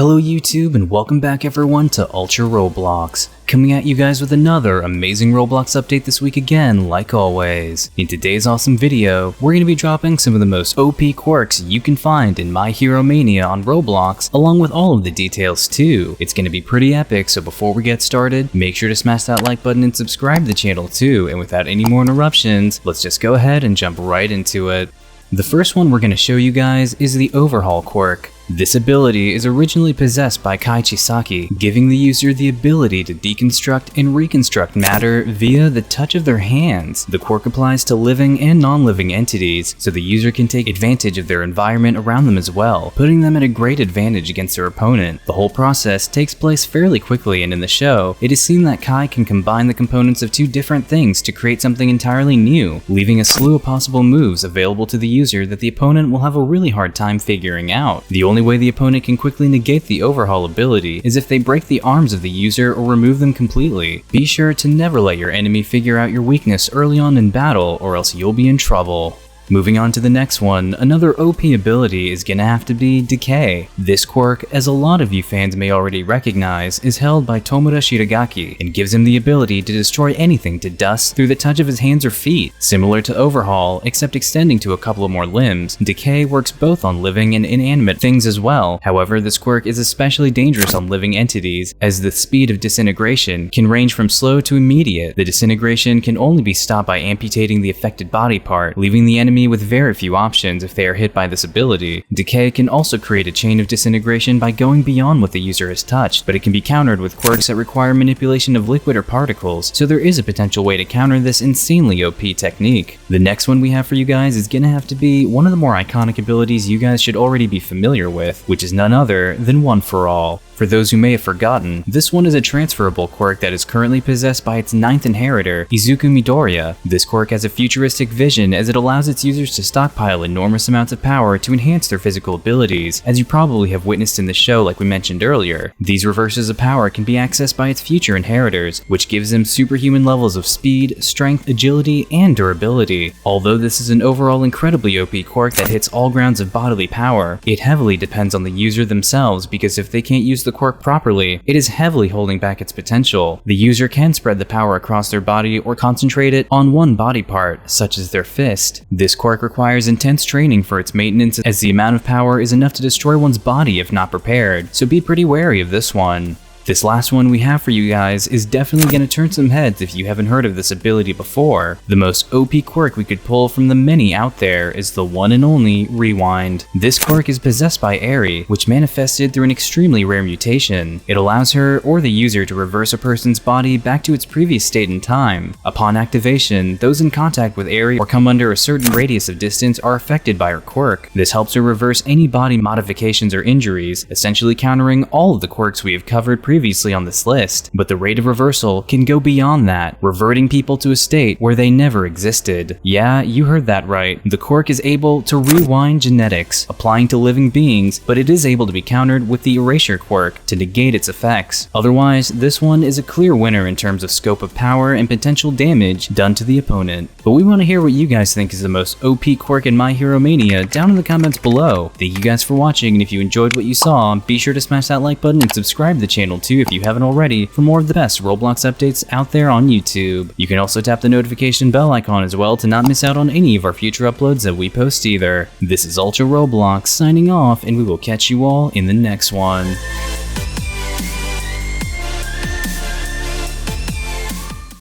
Hello YouTube and welcome back everyone to Ultra Roblox. Coming at you guys with another amazing Roblox update this week again, like always. In today's awesome video, we're going to be dropping some of the most OP quirks you can find in My Hero Mania on Roblox, along with all of the details too. It's going to be pretty epic, so before we get started, make sure to smash that like button and subscribe to the channel too, and without any more interruptions, let's just go ahead and jump right into it. The first one we're going to show you guys is the Overhaul quirk. This ability is originally possessed by Kai Chisaki, giving the user the ability to deconstruct and reconstruct matter via the touch of their hands. The quirk applies to living and non-living entities, so the user can take advantage of their environment around them as well, putting them at a great advantage against their opponent. The whole process takes place fairly quickly, and in the show, it is seen that Kai can combine the components of two different things to create something entirely new, leaving a slew of possible moves available to the user that the opponent will have a really hard time figuring out. The only way the opponent can quickly negate the Overhaul ability is if they break the arms of the user or remove them completely. Be sure to never let your enemy figure out your weakness early on in battle, or else you'll be in trouble. Moving on to the next one, another OP ability is gonna have to be Decay. This quirk, as a lot of you fans may already recognize, is held by Tomura Shiragaki and gives him the ability to destroy anything to dust through the touch of his hands or feet. Similar to Overhaul, except extending to a couple of more limbs, Decay works both on living and inanimate things as well. However, this quirk is especially dangerous on living entities, as the speed of disintegration can range from slow to immediate. The disintegration can only be stopped by amputating the affected body part, leaving the enemy with very few options if they are hit by this ability. Decay can also create a chain of disintegration by going beyond what the user has touched, but it can be countered with quirks that require manipulation of liquid or particles, so there is a potential way to counter this insanely OP technique. The next one we have for you guys is gonna have to be one of the more iconic abilities you guys should already be familiar with, which is none other than One for All. For those who may have forgotten, this one is a transferable quirk that is currently possessed by its 9th inheritor, Izuku Midoriya. This quirk has a futuristic vision as it allows its users to stockpile enormous amounts of power to enhance their physical abilities, as you probably have witnessed in the show like we mentioned earlier. These reverses of power can be accessed by its future inheritors, which gives them superhuman levels of speed, strength, agility, and durability. Although this is an overall incredibly OP quirk that hits all grounds of bodily power, it heavily depends on the user themselves, because if they can't use the quirk properly, it is heavily holding back its potential. The user can spread the power across their body or concentrate it on one body part, such as their fist. This quirk requires intense training for its maintenance, as the amount of power is enough to destroy one's body if not prepared, so be pretty wary of this one. This last one we have for you guys is definitely going to turn some heads if you haven't heard of this ability before. The most OP quirk we could pull from the many out there is the one and only Rewind. This quirk is possessed by Eri, which manifested through an extremely rare mutation. It allows her or the user to reverse a person's body back to its previous state in time. Upon activation, those in contact with Eri or come under a certain radius of distance are affected by her quirk. This helps her reverse any body modifications or injuries, essentially countering all of the quirks we have covered previously on this list, but the rate of reversal can go beyond that, reverting people to a state where they never existed. Yeah, you heard that right. The quirk is able to rewind genetics, applying to living beings, but it is able to be countered with the erasure quirk to negate its effects. Otherwise, this one is a clear winner in terms of scope of power and potential damage done to the opponent. But we want to hear what you guys think is the most OP quirk in My Hero Mania down in the comments below. Thank you guys for watching, and if you enjoyed what you saw, be sure to smash that like button and subscribe to the channel too if you haven't already for more of the best Roblox updates out there on YouTube. You can also tap the notification bell icon as well to not miss out on any of our future uploads that we post either. This is Ultra Roblox signing off, and we will catch you all in the next one.